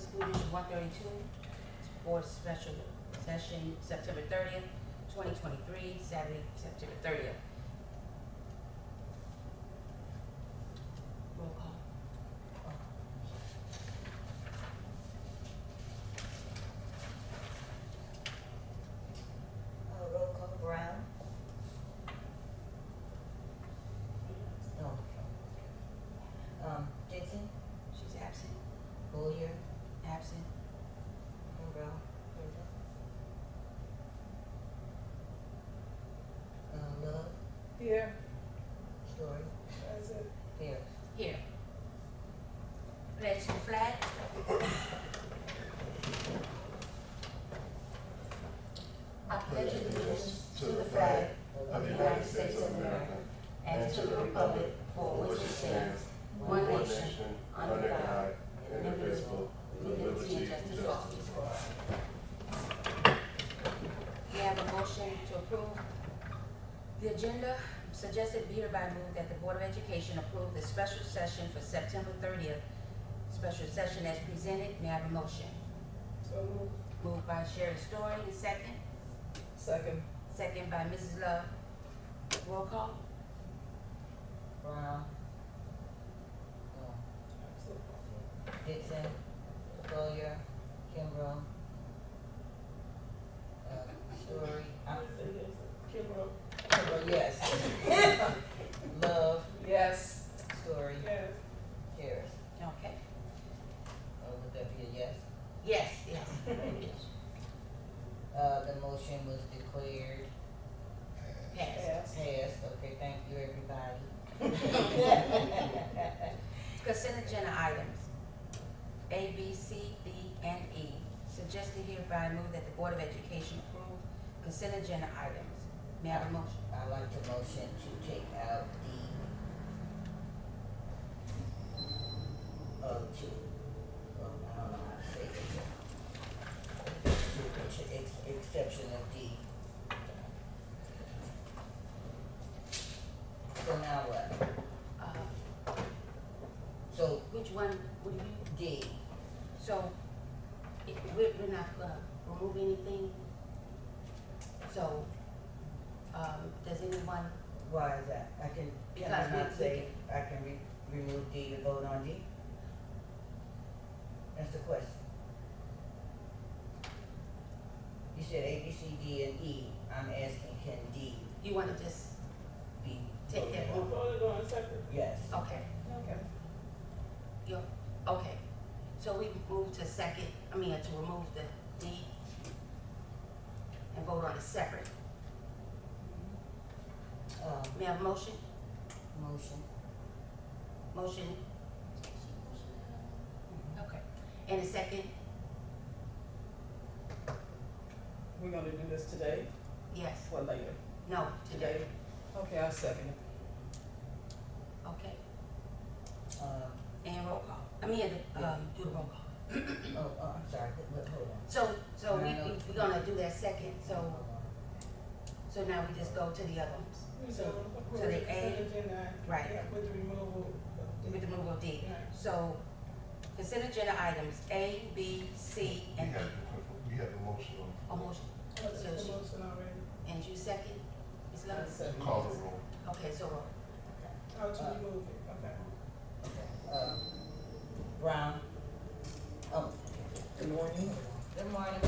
School District 132, Board Special Session, September 30th, 2023, Saturday, September 30th. Roll call. Roll call. Brown. No. Dixon. She's absent. Boyer. Absent. Monroe. Present. Love. Here. Story. Present. Harris. Here. Pledge to the flag. I pledge allegiance to the flag of the United States of America and to the republic for which it stands, one nation, under God, indivisible, with liberty and justice for all. We have a motion to approve the agenda. Suggested be hereby moved that the Board of Education approve the special session for September 30th, special session as presented. May I have a motion? So moved. Moved by Sherry Story, the second. Second. Second by Mrs. Love. Roll call. Brown. Dixon. Boyer. Kimbrough. Story. Kimbrough. Kimbrough, yes. Love. Yes. Story. Yes. Harris. Okay. Would that be a yes? Yes, yes. The motion was declared Pass. passed. Okay, thank you, everybody. Consent agenda items. A, B, C, D, and E. Suggested hereby move that the Board of Education approve consent agenda items. May I have a motion? I'd like the motion to take out the, I don't know how to say it. Exception of D. So now what? So Which one would you, D, so, we're not gonna remove anything? So, does anyone, why is that? I can Because I not we say I can remove D to vote on D? That's the question. You said A, B, C, D, and E. I'm asking, can D you wanna just be? take that We one? voted on separate. Yes. Okay, Okay. okay. So we move to to remove the D and vote on it separate. May I have a motion? Motion. Motion? Okay. And a second? We're gonna do this today Yes. or later? No, today. Okay, I'll second it. Okay. Uh, And roll call. Do the roll call. I'm sorry, hold on. So No. we're gonna do that second, so now we just go to the other ones. So the A, right. With the removal of with the removal of D. Right. So consent agenda items A, B, C, and D. We had a motion A on. motion. That's So the she, motion already. and you second? Ms. Love? Second. Call the roll. Okay, so roll. How to remove it, okay. Brown. Good morning. Good morning.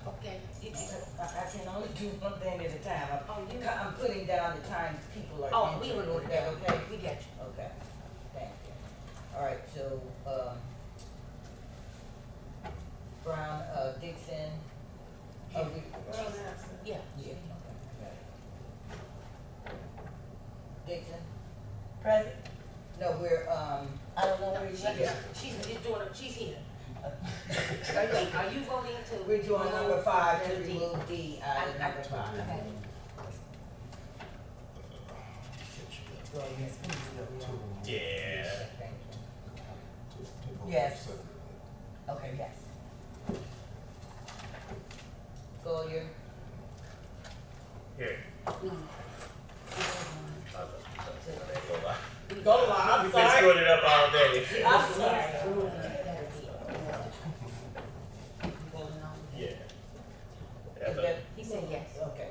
Okay. I can only do one thing at a time. Oh, you. I'm putting down the times people are Oh, we entering. will Is do that that. okay? We get you. Okay, thank you. All right, so, Brown, Dixon. Brown absent. Yeah. Yeah, okay, got it. Dixon? Present. No, we're, I don't know No, where she's you she's here. Are you voting to? We're doing number 5 to remove D? remove D out of number 5. Okay. Well, yes, please. Yeah. Thank you. Yes. Okay, yes. Goyer, Here. No. Go lie, I'm We've been sorry. screwing it up all day. I'm sorry. Yeah. Is That's that- He said yes. Okay.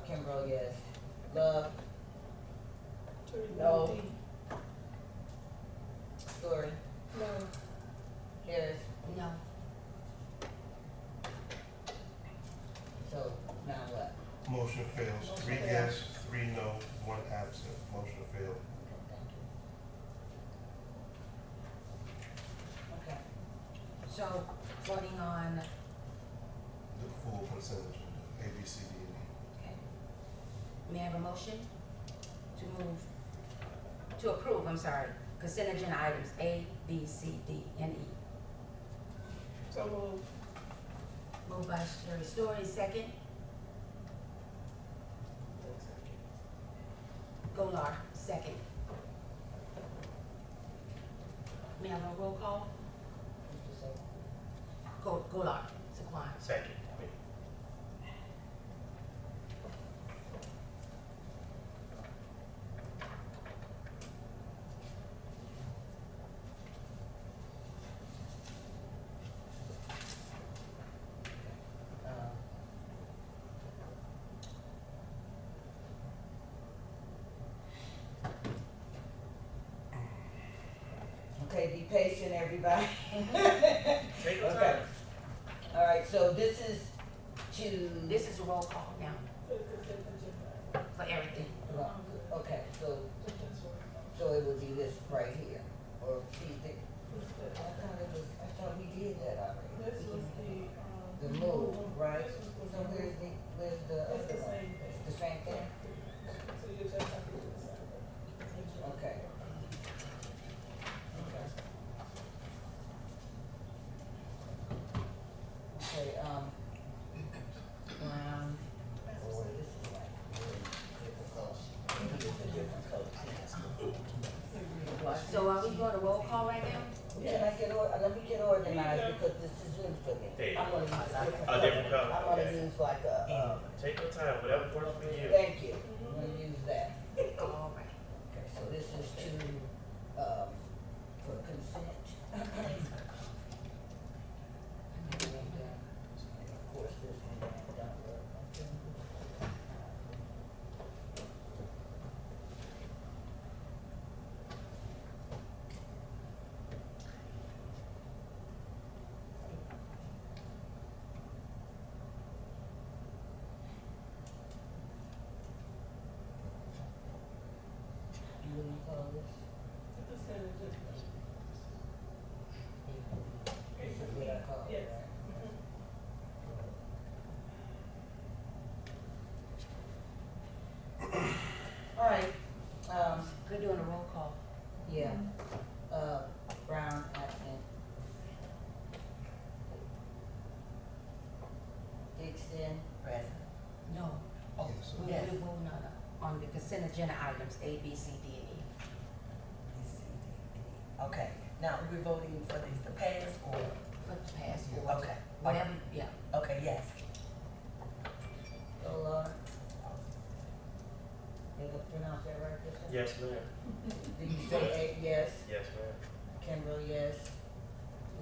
Kimbrough, yes. Love, To remove No. D. Story, No. Harris. No. So now what? Motion fails. Motion 3 fails. yes, 3 no, 1 absent. Motion failed. Okay. So voting on, The full consent agenda, A, B, C, D, and E. okay. May I have a motion to approve, I'm sorry, consent agenda items A, B, C, D, and E. So move. Moved by Sherry Story, second. Golar, second. May I have a roll call? Mr. Say. Golar, Saquon. second. Um, Okay, be patient, everybody. Take your Okay. time. All right, so this is to. This is a roll call now To the consent agenda. for everything. Okay, so it would be this right here, or see, I thought we did that already. This was The move, right? This was So the where's move. the It's other the one? same thing. It's the same thing? So you just have to do the same thing. Okay. Okay, Brown, oh, this is like really difficult. Maybe it's a different color. So are we doing a roll call right now? Can I get let me get organized because this is new for me. Hey. I'm gonna use a different A different color, I'm gonna okay. use like a, Take your time, whatever works for you. thank you, I'm gonna use that. All right. Okay, so this is to, for consent. And, of course, this one don't work. What do you call this? The consent agenda. This is what I call it, Yes. right? All right, We're doing a roll call. yeah, Brown, absent. Dixon, Present. No. Oh, Yes, We're yes. voting on the consent agenda items A, B, C, D, and E. B, C, D, E. Okay, now we're voting for these to pass or, For the past Yeah. four. okay, Whatever, yeah. okay, yes. Golar. Did I pronounce that right, Dixon? Yes, ma'am. Did you say eight, yes? Yes, ma'am. Kimbrough, yes.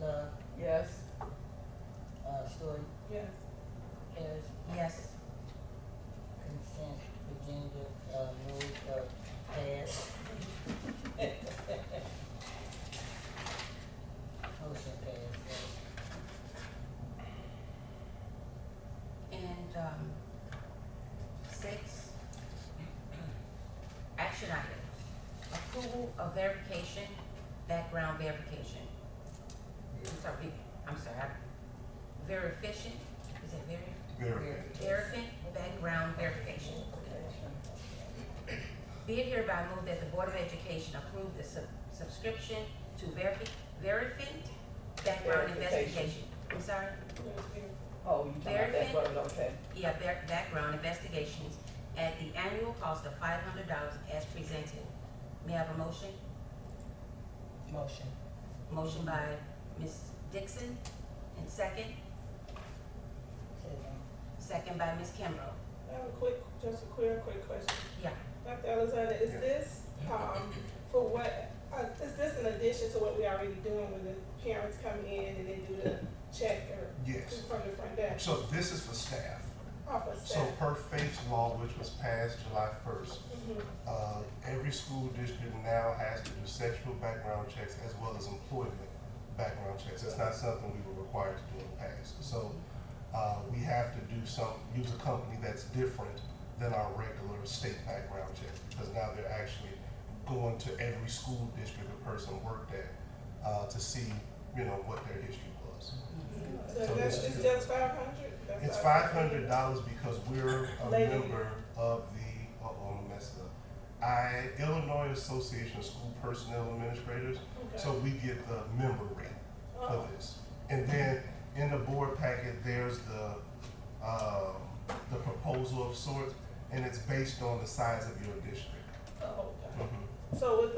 Love, Yes. Story, Yes. Harris, Yes. consent agenda, move, pass. Motion pass, yes. And, 6, action items. Approval of verification, background verification. I'm sorry, very efficient, is that very? Very. Verifant, background verification. Be it hereby moved that the Board of Education approve the subscription to Verifant background investigation. I'm sorry? Oh, you talking about that word, okay. Yeah, background investigations at the annual cost of $500 as presented. May I have a motion? Motion. Motion by Ms. Dixon, and second? Second by Ms. Kimbrough. I have a quick question. Yeah. Dr. Alexander, is Yeah. this, addition to what we already doing when the parents come in and they do the check or Yes. from the front desk? So this is for staff. Off of So staff. per Faith's law, which was passed July 1st, every school district now has to do sexual background checks as well as employment background checks. That's not something we were required to do in the past. So we have to use a company that's different than our regular state background checks, because now they're actually going to every school district a person worked at to see, what their history was. So So that's, this it's is- just $500? It's $500 because we're a Lady. member of the, I'm gonna mess it up. Illinois Association of School Personnel Administrators, Okay. so we get the member rate for Oh, this. And then in the board packet, there's the proposal of sorts, and it's based on the size of your district. oh, okay. Mhm. So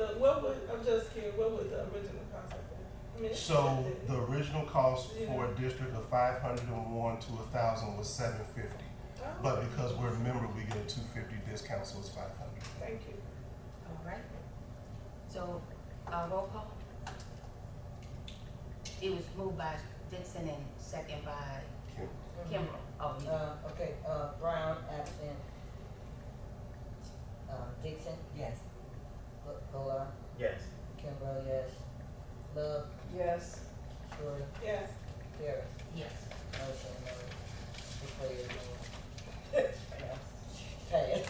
I'm just curious, what would the original cost have been? I mean, So the original cost for a district of 501 to 1,000 was $750. Oh, But because we're a member, we get a $250 discount, so it's $500. thank you. All right. So, roll call. It was moved by Dixon and second by Kim. Kimbrough. Oh, yeah. Okay, Brown, absent. Dixon, Yes. Golar, Yes. Kimbrough, yes. Love, Yes. Shorter, Yes. Harris. Yes. Motion, declared Pass.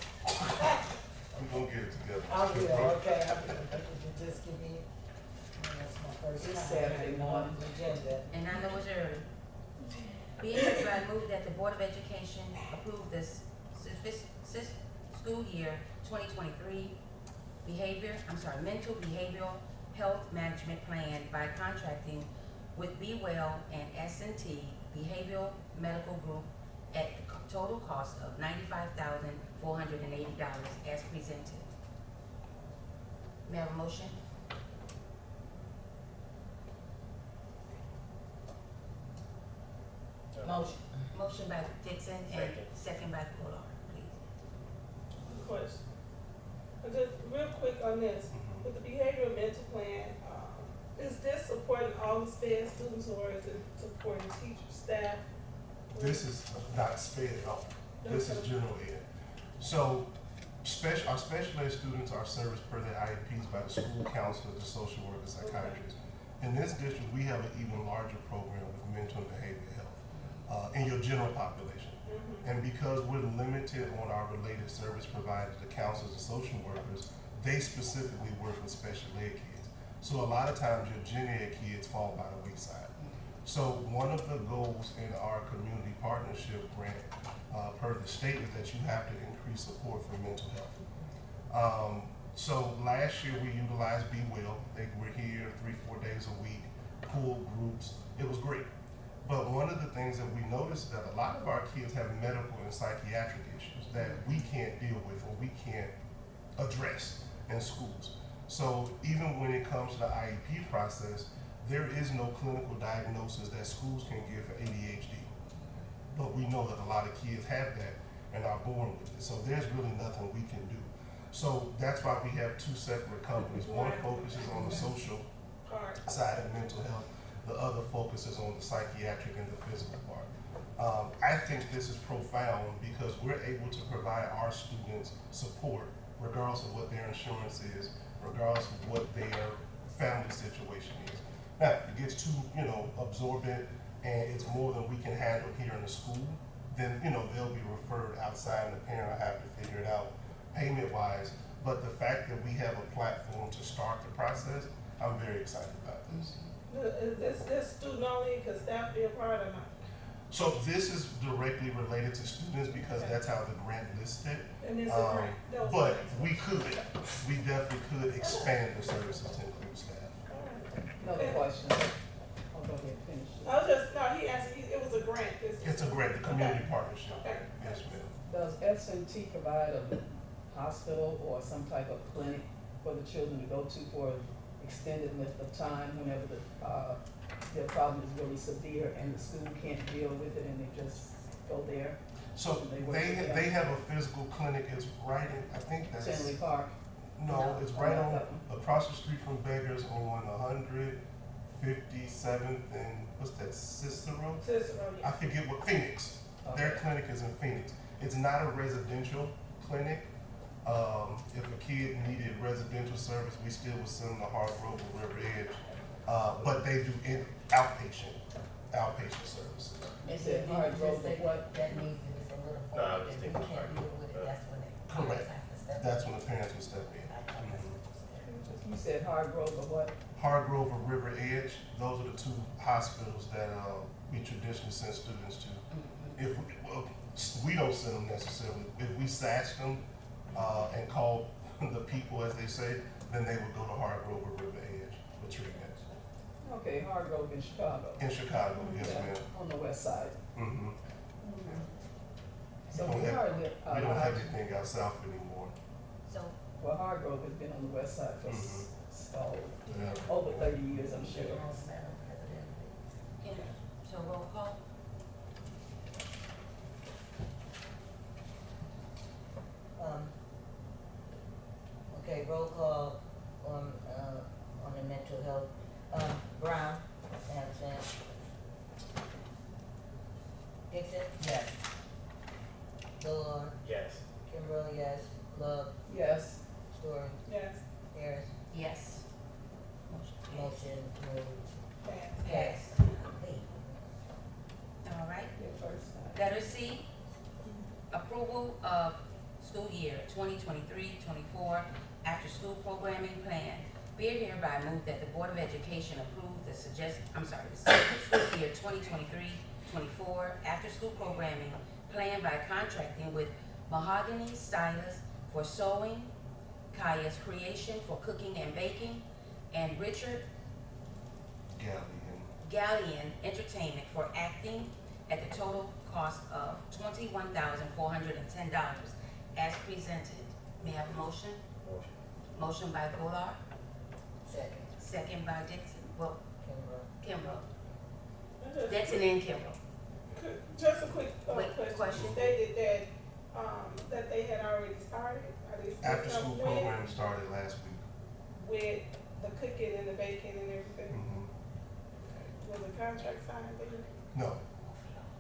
We're gonna get it together. I will, okay, just give me, that's my first It's time Saturday having one morning. agenda. And I know it's early. Be it hereby moved that the Board of Education approve this school year 2023 mental behavioral health management plan by contracting with Be Well and S&T Behavioral Medical Group at the total cost of $95,480 as presented. May I have a motion? Motion. Motion by Dixon and Second. second by Golar, please. Question. Just real quick on this, Mhm. with the behavioral mental plan, is this supporting all the STEM students or is it supporting teachers, staff? This is not sped at all. This is Okay. general ed. So our special ed students are serviced per their IEPs by the school counselor, the social worker, psychiatrist. In this district, we have an even larger program with mental and behavioral health in your general population. Mhm. And because we're limited on our related service providers, the counselors and social workers, they specifically work with special ed kids. So a lot of times your gen ed kids fall by the wayside. So one of the goals in our community partnership grant, per the state, is that you have to increase support for mental health. So last year we utilized Be Well. They were here 3-4 days a week, pool groups. It was great. But one of the things that we noticed is that a lot of our kids have medical and psychiatric issues that we can't deal with or we can't address in schools. So even when it comes to the IEP process, there is no clinical diagnosis that schools can give for ADHD. But we know that a lot of kids have that and are born with it. So there's really nothing we can do. So that's why we have two separate companies. One focuses on the social Part. side of mental health. The other focuses on the psychiatric and the physical part. I think this is profound because we're able to provide our students support regardless of what their insurance is, regardless of what their family situation is. Now, if it gets too, absorbent and it's more than we can handle here in the school, then, they'll be referred outside and the parent will have to figure it out payment-wise. But the fact that we have a platform to start the process, I'm very excited about this. Is this student only, could staff be a part or not? So this is directly related to students because that's how the grant lists it. And it's a grant. That was But a we definitely could expand the services to include staff. grant. Another question. I'll go ahead and finish. I was just, no, he asked, it was a grant. It's a grant, the community partnership. Okay. Yes, ma'am. Does S&T provide a hospital or some type of clinic for the children to go to for extended length of time whenever their problem is really severe and the school can't deal with it and they just go there? So They work they together. have a physical clinic, it's right in, I think that's, Tinley Park? No, it's right not on, that one. across the street from Beggars on 157th and, what's that, Cicero? Cicero, I yeah. forget what, Phoenix. Their Okay. clinic is in Phoenix. It's not a residential clinic. If a kid needed residential service, we still would send them to Hargrove or River Edge. But they do outpatient services. Maybe said you hard just road, say but what- that needs to be solidified, No, I was that we thinking can't hard deal road, with it, but- that's when it. Correct. have to step That's in. when the parents would step in. I thought that's what you said. You said Hargrove or what? Hargrove or River Edge, those are the two hospitals that we traditionally send students to. If we don't send them necessarily, if we SASH them and call the people, as they say, then they would go to Hargrove or River Edge for treatment. Okay, Hargrove in Chicago. In Chicago, yes, Yeah, ma'am. on the west side. Mm-hmm. So We don't we have- hardly, We don't have anything out south anymore. So, well, Hargrove has been on the west side for, Yeah. over 30 years, I'm sure. Madam President. Yeah. So roll call? Okay, roll call on the mental health. Brown, absent. Dixon? Yes. Lord, Yes. Kimbrell, yes. Love, Yes, Story, Yes, Harris, Yes. motion approved. pass. Pass. Hey. All right. your first time. Letter C, approval of school year 2023-24 after-school programming plan. Be it hereby moved that the Board of Education approve the school year 2023-24 after-school programming plan by contracting with Mahogany Stylist for sewing, Kaya's Creation for cooking and baking, and Richard Gallion Entertainment for acting at the total cost of $21,410 as presented. May I have a motion? Motion. Motion by Golar, Second. second by Dixon, well, Kimbrell. Kimbrough. Dixon and Kimbrough. Just a quick Wait, question. question. You stated that they had already started, are they still After school with- program started last week. With the cooking and the baking and everything? Mhm. Was the contract signed then? No,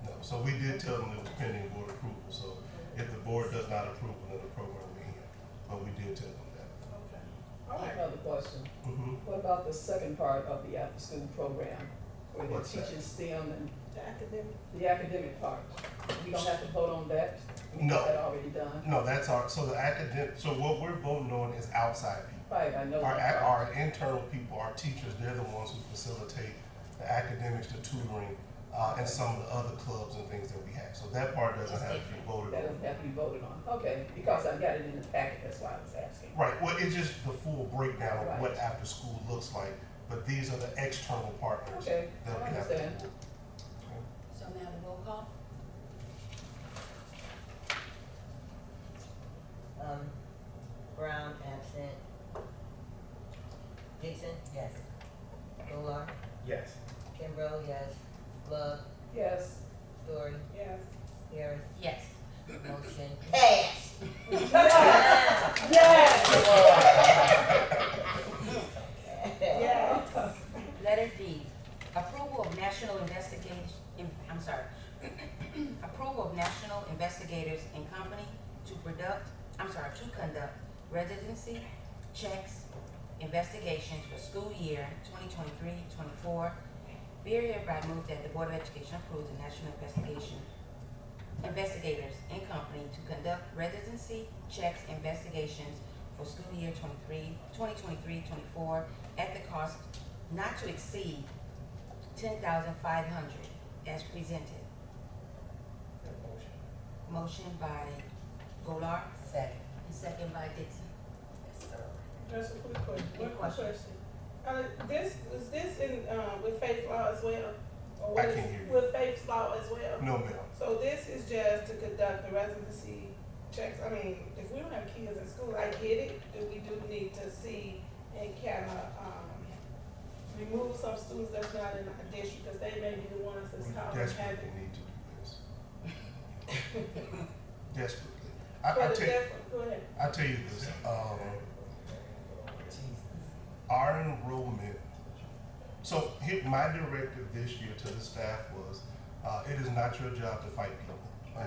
no. So we did tell them it was pending board approval. So if the board does not approve, then the program will end. But we did tell them that. Okay. I All have right. another question. Mm-hmm. What about the second part of the after-school program? Where they're What's that? teaching STEM and The academic. the academic part? We don't have to vote on that? No. Is that already done? No, that's so the academic, so what we're voting on is outside people. Right, I know Our, that part. our internal people, our teachers, they're the ones who facilitate the academics, the tutoring, and some of the other clubs and things that we have. So that part doesn't have to be voted That on. doesn't have to be voted on. Okay, because I got it in the packet, that's why I was asking. Right, well, it's just the full breakdown of what Right. after school looks like, but these are the external partners Okay, that I we have to. understand. So may I have a roll call? Brown, absent. Dixon? Yes. Golar? Yes. Kimbrell, yes. Love, Yes, Story, Yes. Harris, Yes. motion passed. Yes. Letter D, approval of approval of national investigators in company to conduct residency checks, investigations for school year 2023-24. Be it hereby moved that the Board of Education approves the national investigators in company to conduct residency checks, investigations for school year 2023-24 at the cost not to exceed $10,500 as presented. Motion. Motion by Golar Second. and second by Dixon. Just a quick question. Quick One question. Is this in, with Faith Law as well? Or I what can't is- hear you. With Faith Law as well? No, ma'am. So this is just to conduct the residency checks. I mean, if we don't have kids in school, I get it, that we do need to see and kind of, remove some students that's not in our district, because they may be the ones that's We causing desperately havoc. need to do this. Desperately. For I the tell, different, go ahead. I tell you this, our enrollment, so here, my directive this year to the staff was, it is not your job to fight people.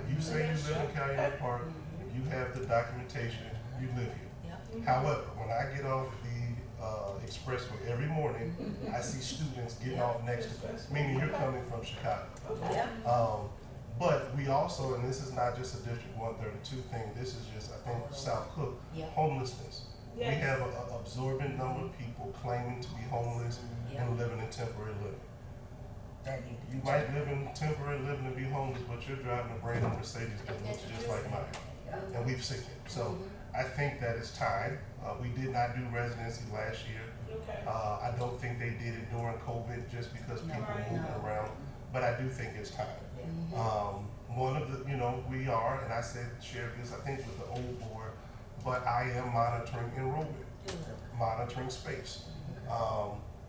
If you say you live in Calumet Park, if you have the documentation, you live here. Yep. However, when I get off the expressway every morning, I see students getting off next to us, meaning you're coming from Chicago. Yeah. But we also, and this is not just a District 132 thing, this is just, I think, South Cook, Yeah. homelessness. We Yes. have an absorbent number of people claiming to be homeless Yeah. and living in temporary living. That need to be You might live in temporary living and be homeless, but you're driving a brand new Mercedes that looks just like mine. And we've seen it. So I think that it's time. We did not do residency last year. Okay. I don't think they did it during COVID just because No. people Right. moved No. around, but I do think it's time. One of the, we are, and I said, shared this, I think with the old board, but I am monitoring enrollment, monitoring space.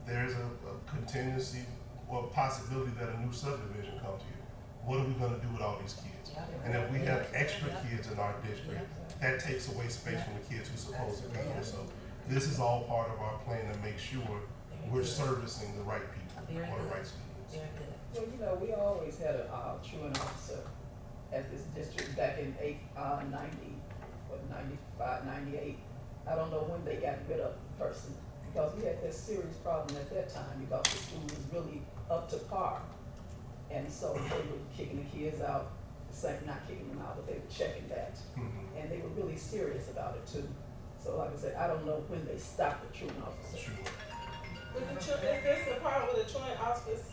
There's a contingency or possibility that a new subdivision comes here. What are we gonna do with all these kids? And if we have extra kids in our district, that takes away space from the kids who supposed to be here. So this is all part of our plan to make sure we're servicing the right people Very or the good. right students. Very good. Well, we always had a truant officer at this district back in 95, 98. I don't know when they got rid of the person, because we had this serious problem at that time, because the school was really up to par. And so they were kicking the kids out, not kicking them out, but they were checking that. Mhm. And they were really serious about it too. So like I said, I don't know when they stopped the truant officer. Sure. Would the is this a part, would the joint office,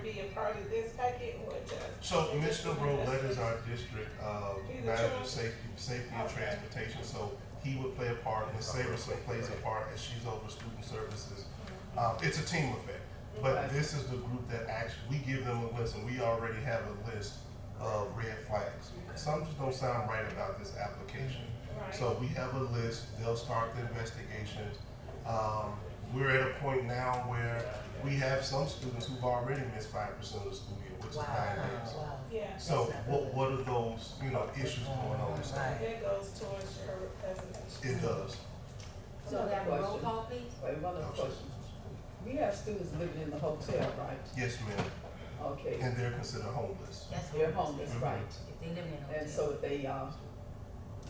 be a part of this packet or just? So Mr. Rolette is our district He's a manager truant? of safety and Okay. transportation, so he would play a part, Ms. Saverson plays a part as she's over student services. It's a team effect, but Right. this is the group that actually, we give them a list, and we already have a list of red flags. Some just don't sound right about this application. Right. So we have a list, they'll start the investigations. We're at a point now where we have some students who've already missed 5% of the school year, which is 9 days. Wow. Yeah, So what are those, issues going on? So that goes towards your resignation. it does. So we have a roll call, please? Wait, one other question. We have students living in the hotel, right? Yes, ma'am. Okay, And they're considered homeless. That's they're homeless, right? If they live in a hotel. And so if they, you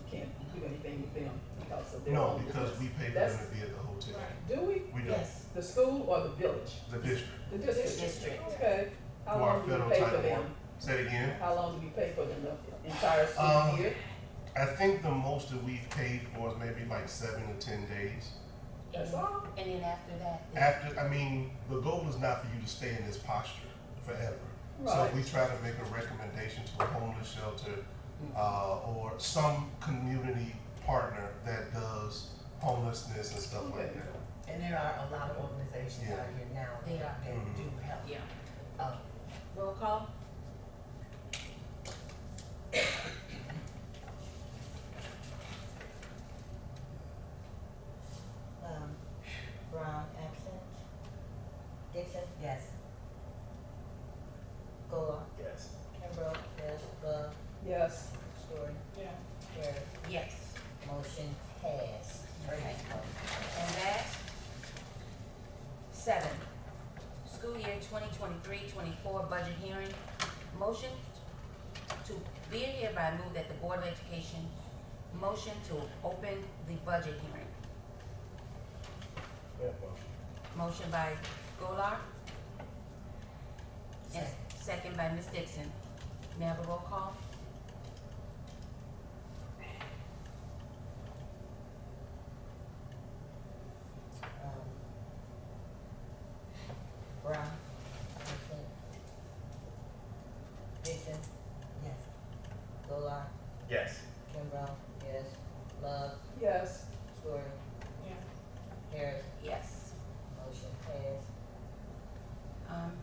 can't do anything with them because of their No, homelessness. because we pay for That's- them to be at the hotel. Right. Do we? We do. Yes, The school or the village? The district. The district? district. Okay. How Or our long do we federal pay for Title them? I. Say it again. How long do we pay for them, the entire school Um, year? I think the most that we've paid for is maybe like 7 to 10 days. That's all? And then after that? The goal is not for you to stay in this posture forever. So Right. we try to make a recommendation to a homeless shelter, or some community partner that does homelessness and stuff like Okay. that. And there are a lot of organizations Yeah. out here now They are. that do help. Yeah. Um, Roll call? Brown absent. Dixon, yes. Gola, Yes. Kimbrough, yes, Love, Yes. Story, Yeah. Harris, Yes. motion passed. Okay. And last, 7, school year 2023-24 budget hearing. Motion to be hereby moved that the Board of Education motion to open the budget hearing. Yeah, motion. Motion by Golar and Second. second by Ms. Dixon. May I have a roll call? Brown, absent. Dixon, Yes. Gola, Yes. Kimbrough, yes, Love, Yes. Story, Yeah. Harris, Yes. motion passed.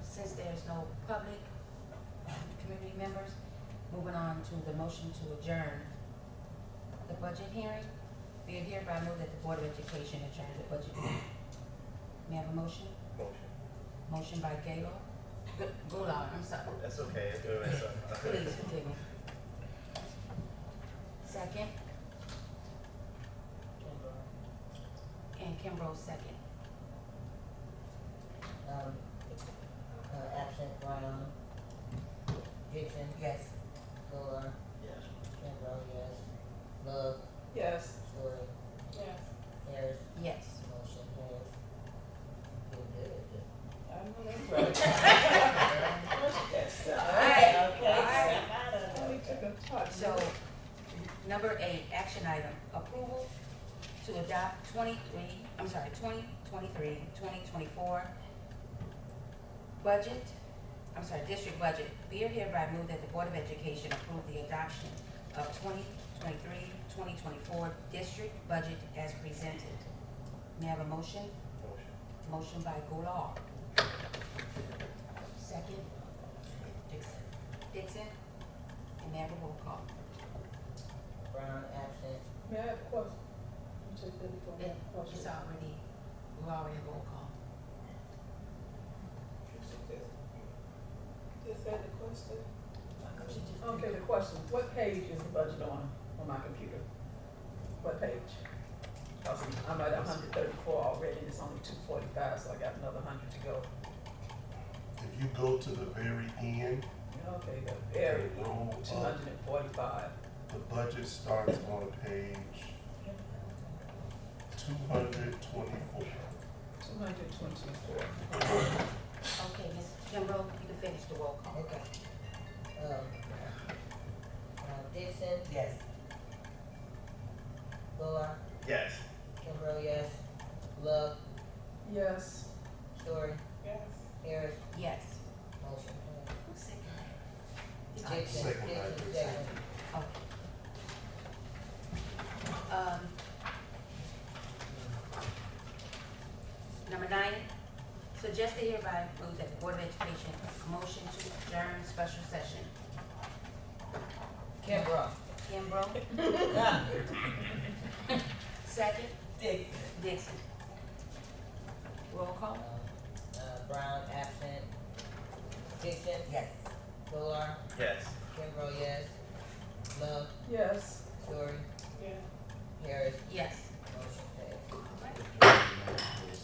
Since there's no public, community members, moving on to the motion to adjourn the budget hearing. Be it hereby moved that the Board of Education adjourn the budget hearing. May I have a motion? Motion. Motion by Gaylor. Goulart, I'm sorry. That's okay. It's Please continue. Second, Kimbrough, and Kimbrough second. Absent Brown. Dixon. Yes. Golar. Yes. Kimbrough, yes. Love. Yes. Story. Yes. Harris. Yes. Motion passed. You're good. I know that's right. Alright, Okay. alright. Oh, we took a touch. So, number 8, action item, approval to adopt 2023, 2024 budget, district budget. Be it hereby moved that the Board of Education approve the adoption of 2023, 2024 district budget as presented. May I have a motion? Motion. Motion by Goulart. Second, Dixon. Dixon. And may I have a roll call? Brown absent. May I have a question? You take that before I have a question. It's already, we already have roll call. Just said the question. Okay, the question, what page is the budget on my computer? What page? Cause I'm at 134 already, and it's only 2:45, so I got another 100 to go. If you go to the very end, Okay, the very roll up, 245. the budget starts on page 224. 224. Okay, Ms. Kimbrough, you can finish the roll call. Okay. Dixon. Yes. Golar. Yes. Kimbrough, yes. Love. Yes. Story. Yes. Harris. Yes. Motion Who seconded that? passed. Dixon. Second by Dixon, Dixon. second. Okay. Number 9, suggested hereby move that the Board of Education motion to adjourn special session. Kimbrough. Kimbrough, second, Dixon. Dixon. Roll call? Brown absent. Dixon. Yes. Golar. Yes. Kimbrough, yes. Love. Yes. Story. Yeah. Harris. Yes.